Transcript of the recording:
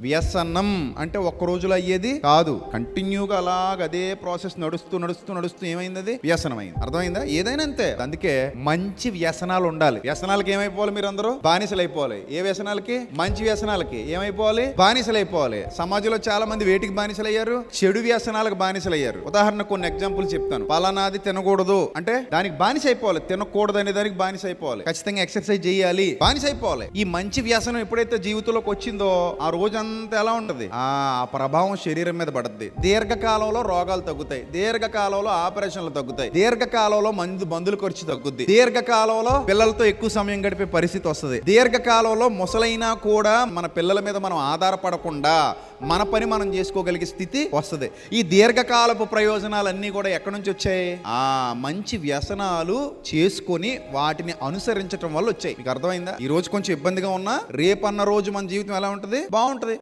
వ్యసనం అంటే ఒక్క రోజులో అయ్యేది కాదు. కంటిన్యూగా అలాగ అదే ప్రాసెస్ నడుస్తూ ఏమైంది? అది వ్యసనం అయింది. అర్థమైందా? ఏదైనా అంతే. అందుకే మంచి వ్యసనాలు ఉండాలి. వ్యసనాలకి ఏమైపోవాలి? మీరు అందరూ బానిసలు అయిపోవాలి. ఏ వ్యసనాలకి? మంచి వ్యసనాలకి ఏమైపోవాలి? బానిసలు అయిపోవాలి. సమాజంలో చాలా మంది వేటికి బానిసలు అయ్యారు? చెడు వ్యసనాలకు బానిసలు అయ్యారు. ఉదాహరణ కొన్ని ఎగ్జాంపుల్ చెప్తాను. పలానాది తినకూడదు అంటే దానికి బానిస అయిపోవాలి. తినకూడదు అనే దానికి బానిస అయిపోవాలి. ఖచ్చితంగా ఎక్సర్సైజ్ చేయాలి, బానిస అయిపోవాలి. ఈ మంచి వ్యసనం ఎప్పుడైతే జీవితంలోకి వచ్చిందో ఆ రోజు అంతా ఎలా ఉంటది? ఆ ప్రభావం శరీరం మీద పడుతుంది. దీర్ఘకాలంలో రోగాలు తగ్గుతాయి, దీర్ఘకాలంలో ఆపరేషన్లు తగ్గుతాయి, దీర్ఘకాలంలో మందుల ఖర్చు తగ్గుద్ది, దీర్ఘకాలంలో పిల్లలతో ఎక్కువ సమయం గడిపే పరిస్థితి వస్తుంది, దీర్ఘకాలంలో ముసలైనా కూడా మన పిల్లల మీద మనం ఆధారపడకుండా మన పని మనం చేసుకోగలిగే స్థితి వస్తుంది. ఈ దీర్ఘకాలపు ప్రయోజనాలన్నీ కూడా ఎక్కడి నుంచి వచ్చాయి? మంచి వ్యసనాలు చేసుకొని వాటిని అనుసరించడం వల్ల వచ్చాయి. మీకు అర్థమైందా? ఈ రోజు కొంచెం ఇబ్బందిగా ఉన్నా రేపన్న రోజు మన జీవితం ఎలా ఉంటుంది? బాగుంటది.